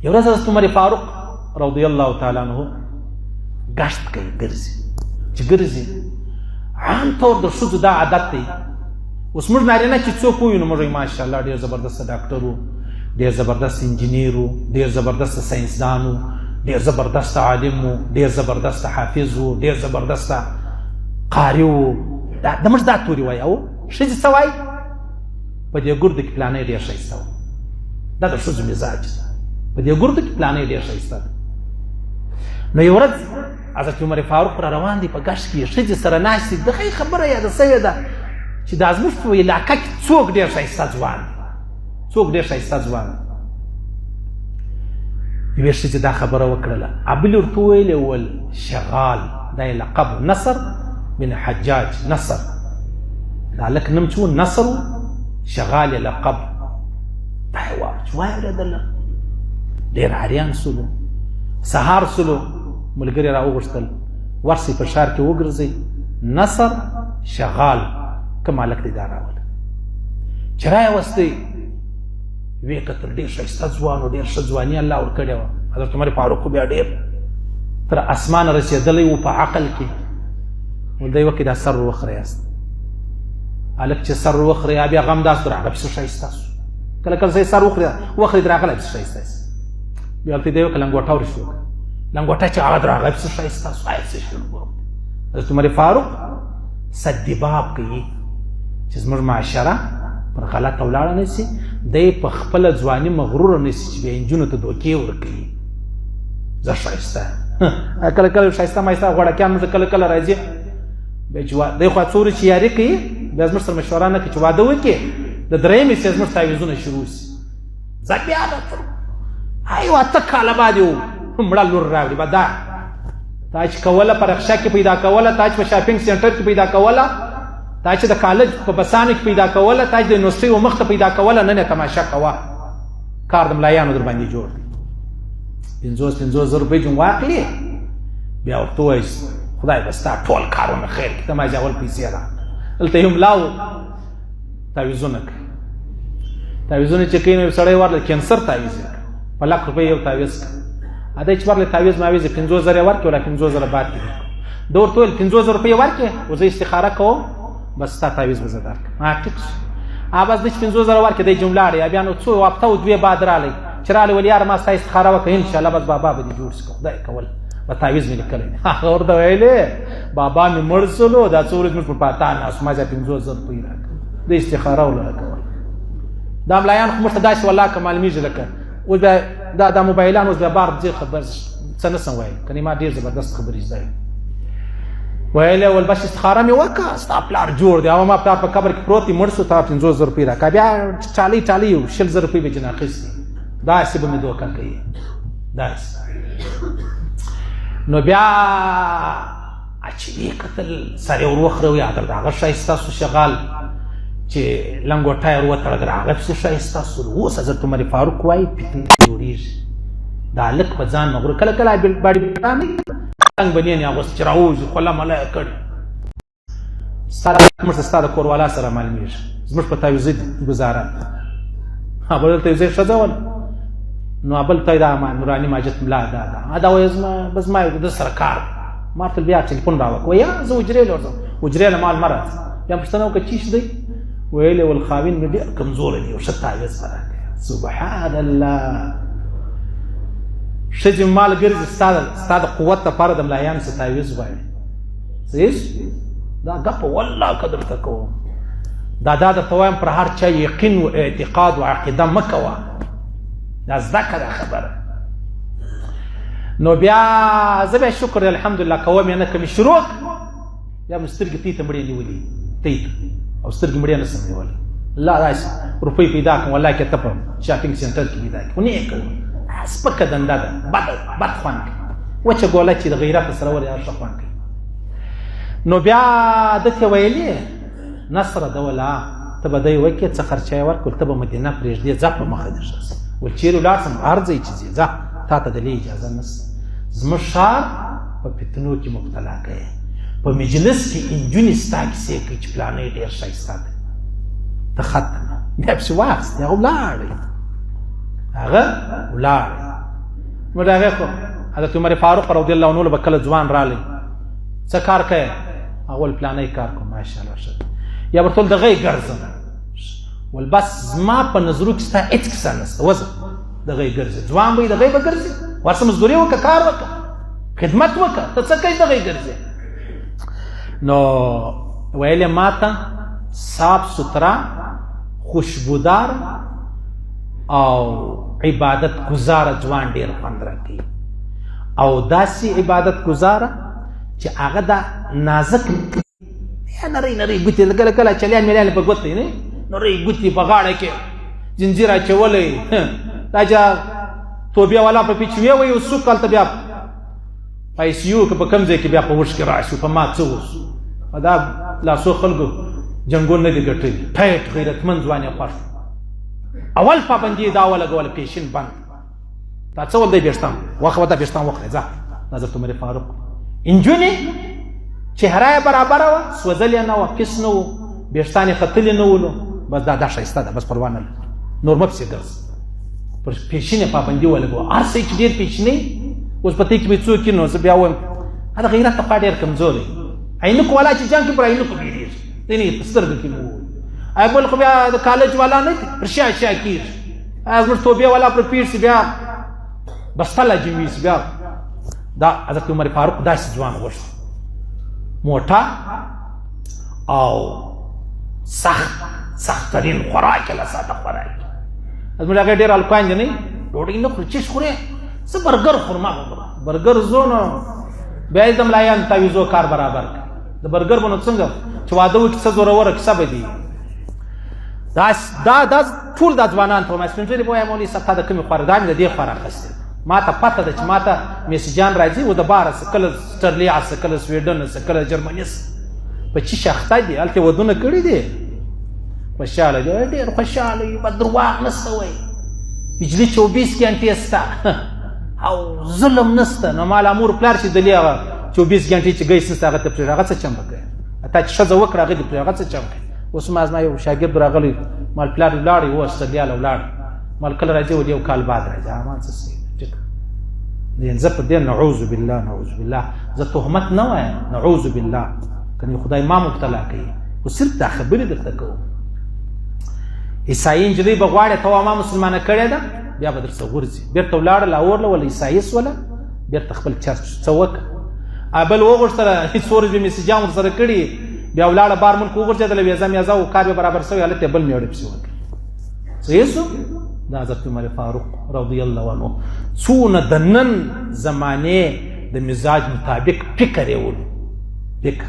یو ورځ حضرت عمر فاروق رضی الله تعالی عنه ګشت کوي، ګرځي. چې ګرځي عام طور د ښځو دا عادت دی. اوس موږ نارینه چې څوک ووینو موږ وایو ماشاءالله ډېر زبردسته ډاکټر و، ډېر زبردست انجینیر و، ډېر زبردسته ساینسدان و، ډېر زبردست عالم و، ډېر زبردست حافظ و، ډېر زبردست قاری و. د موږ دا توري وایي. او ښځې څه وایي؟ په دې ګردو کې پلانی ډېر ښایسته و. دا د ښځو مزاج ده. په دې ګردو کې پلانی ډېر ښایسته ده. نو یو ورځ حضرت عمر فاروق را روان دی په ګشت کې، ښځې سره ناست دي. دغه خبره یاده سوې ده چې دا زموږ په علاقه کې څوک ډېر ښایسته ځوان دی، څوک ډېر ښایسته ځوان دی. یوې ښځې دا خبره وکړله. بلې ورته وویلې ول شغال، دا یې لقب نصر بن حجاج. نصر دا هلک نوم چې و نصر و، شغال یې لقب. دا یې چې وایي اورېدله ډېر حیران سولو. سهار سولو ملګري را وغوښتل ورسئ په ښار کې وګرځئ، نصر شغال کوم هلک دی دا راوله. چې را یې وستی ویې کتل ډېر ښایسته ځوان و، ډېر ښه ځواني الله ورکړې وه. حضرت عمر فاروق بیا ډېر تر اسمانه رسېدلی و په عقل کې. دی وکړي دا سر وخریاست. هلک چې سر وخریا بیا غم داس در هغه پسې ښایسته سو. کله کله سړی سر وخري در هغه لا پسې ښایسته سي. بیا هلته دی وکړه لنګوټه ورشي وکړه، لنګوټه چې هغه در هغه پسې ښایسته سو. حضرت عمر فاروق سدباب کوي چې زموږ معاشره پر غلطه ولاړه نه سي. دی په خپله ځواني مغروره نه سي چې بیا نجونو ته دوکې ورکوي. زه ښایسته یم. کله کله ښایسته مایسته غوړکیان موږ کله کله راځي بیا چې دی خو څو ورځې چې یاري کوي بیا زموږ سره مشوره نه کوي چې واده وکړي د درېیمې حصې زموږ تعویضونه شروع سي. ځه بیا ایو اته کاله بعد یو مړه لور راوړي به دا تا چې کوله په رخشه کې پیدا کوله، تا چې په شاپینګ سینټر کې پیدا کوله، تا چې د کالج په بسانو کې پیدا کوله، تا چې د یونیورسټۍ و مخ ته پیدا کوله، نن یې تماشه کوه. کار د ملایانو در باندې جوړ دی. 50,000 روپۍ جون واخلي بیا ورته ووایي خدای به ستا ټول کارونه خیر کړي، ته ماجاول پیسې راکړه. دلته یو ملا و تعویضونه کوي. تعویضونه چې کوي نو یو سړی ورله کینسر تعویض یې کړ، په 1,00,000 روپۍ یو تعویض کړ. دی چې ورله تعویض ماویض یې 50,000 یې ورکړي، ولا 50,000 بعد کې ده ورته ویل 50,000 روپۍ یې ورکړې و زه استخاره کوم بس ستا تعویض به زه درکړم. ټیک شو. بس دی چې 50,000 ورکړې دی جمله اړې بیا نو څو هفته و 2 بعد راغلی چې راغلی ول یاره ما ستا استخاره وکړه انشاءالله بس بابا به دې جوړ شي. خدای کول په تعویض مې لیکلی. هغه ورته ویلې بابا مې مړ سولو دا څو ورځې مې په پاتا ناست ما 50,000 روپۍ راکړه د استخاره ولله کول. دا ملایان خو موږ ته داسې والله که معلومېږي لکه اوس بیا دا موبایلان اوس بیا بار ځې خبر څه نه سم وایي کنې ما ډېر زبردست خبرې زده یم. ویلې ول بس استخاره مې وکړه ستا پلار جوړ دی او ما پلار په قبر کې پروت دی مړ سو تا 50,000 روپۍ راکړه. بیا ټالۍ 100,000 روپۍ به جنې اخیستې. داسې به مې دوکه کوي داسې. نو بیا چې ویې کتل سر یې ور وخروي هغه د هغه ښایسته سو شغال چې لنګوټه یې ور وتړه د هغه پسې ښایسته سو. اوس حضرت عمر فاروق وایي فتنه جوړېږي. دا هلک په ځان مغرور کله کله باډي بټانې رنګ بنین یې اغوست چې راوځي خوله مله یې کړې. موږ ته ستا د کوروالا سره معلومېږي زموږ په تعویضي ګزاره. بل دلته یو ځای ښځه وله نو بل ته دا نوراني ماجد ملا دا وایي بس ما د سره کار دی. ما ورته بیا ټلیفون راوکړ وایي زه حجرې له ورځم حجرې له مال مه راځه. بیا پوښتنه وکړه چیش دی؟ ویلې ول خاوین مې ډېر کمزوری دی یو ښه تعویض به راکړې. سبحان الله. ښځې مال ګرځي ستا د قوت دپاره د ملایانو څه تعویض غواړي. صحیح دا ګپه والله که درته کوم دا درته وایم پر هر چا یقین و اعتقاد و عقیده مه کوه. دا زده کړه دا خبره. نو بیا زه بیا شکر الحمدلله کوم یې نه کوم شروع بیا مې سترګې تې ته مړې نیولي تې ته او سترګې مړې نه سم نیولی. الله داسې روپۍ پیدا کړم والله کې ته په شاپینګ سینټر کې پیدا کړم خو نه یې کوم. سپکه دنده ده بد خوند کوي. وچه ګوله چې د غیرت سره ولې هغه ښه خوند کوي. نو بیا دته ویلې نصره ده ولا ته به دی وکړې څه خرچه یې ورکړل ته به مدینه پرېږدې ځه په مخه دې ښه ول چیرې ولاړ سم هر ځای چې ځې ځه تا ته د لې اجازه نشته. زموږ ښار په فتنو کې مبتلا کوي. په مجلس کې نجونې ستا کیسې کوي چې پلانی ډېر ښایسته دی ته خط بیا پسې واخیستې هغه ولاړی نو د هغې خو حضرت عمر فاروق رضی الله عنه له به کله ځوان رالی څه کار کوې اول پلانی کار کوم ماشاءالله ښه یا به ټول دغه یې ګرځم ول بس زما په نظرو کې ستا هېڅ کیسه نشته وځه دغه یې ګرځي ځوان به یې دغه یې به ګرځي ورسه مزدوري وکړه کار وکړه خدمت وکړه ته څه کوې دغه یې ګرځي نو ویل یې ما ته صاف سوتره خوشبودار او عبادت گزاره ځوان ډېر خوند راکوي او داسې عبادت گزاره چې هغه د نازک یا نری نری ګوتې کله کله چلیان میلیان په ګوتې نه نری ګوتې په غاړه کې زنځیر اچولی دا چې توبې والا په پیچ ویوي څوک هلته بیا په آی سی یو که په کوم ځای کې بیا په وش کې راشو په ما څه وشو دا لاسو خلکو جنګون نه دي ګټلي ټایټ غیرتمند ځوان یې خوښ اول پابندي دا ولګوله پیشین بند دا څه ول دی بېشتان وخت به دا بېشتان وخورې ځه حضرت عمر فاروق انجونې چهره یې برابره وه سوځلې نه وه پیس نه و بېشتان یې ختلي نه ولو بس دا ښایسته ده بس پروا نه لري نور مه پسې ګرځه پر پیشین یې پابندي ولګوه هر څه چې ډېر پیشینۍ اوس په دې کې به څوک نو زه بیا وایم دا غیرت خوا ډېر کمزوری عینکو والا چې جنګ کې پر عینکو بیریږي دی نه په سترګو کې مو ای بل خو بیا د کالج والا نه دي پر شا شا کېږي زموږ توبې والا پر پیر سي بیا بسته لجمي سي بیا دا حضرت عمر فاروق داسې ځوان غوښت موټه او سخت ترین خوراک یې له ساده خوراک زموږ هغې ډېر هلکان دي نه ډوډۍ نه خوري چیش خورې زه برګر خورم برګر زو نو بیا یې د ملایانو تعویضو کار برابر کړه د برګر به نو څنګه چې واده وکړي څه زوروره کیسه به دي دا ټول دا ځوانان ته وایم سپین ږیري به وایم مولوي صاحب تا د کومې خواره دا مې د دې خواره اخیستې ما ته پته ده چې ما ته میسیجان راځي و د باره څه کله سټرلیا څه کله سویډن څه کله جرمني په چی شاخته دي هلته ودونه کړي دي خوشحاله دي ډېر خوشحاله وي به درواغ نسته وایي بجلي 24 ګنټې سته او ظلم نسته نو مالا مور پلار چې دلې هغه 24 ګنټې چې ګیس نسته هغه ته پرې هغه څه چمبه کوي تا چې ښځه وکړه هغه دې پرې هغه څه چمبه کوي اوس ما زما یو شاګرد راغلی مال پلار ولاړ و استرالیا له ولاړ مال کله راځي و یو کال بعد راځي امان څه سي زه په دې نعوذ بالله زه تهمت نه وایم نعوذ بالله کني خدای ما مبتلا کوي خو صرف دا خبرې درته کوم عیسایي نجلۍ به غواړې ته ما مسلمانه کړې ده بیا به درڅه غورځي بېرته ولاړه لاهور له ولا عیسایي سوله بېرته خپل چرچ څه وکړه بل وغوښتله هېڅ ورځ به میسیجان ورسره کړي بیا ولاړه بار ملک وغورځېدله ویزه میزه و کار به برابر شوی هلته یې بل میوړې پسې وکړي صحیح شو دا حضرت عمر فاروق رضی الله عنه څونه د نن زمانې د مزاج مطابق فکر یې ولو فکر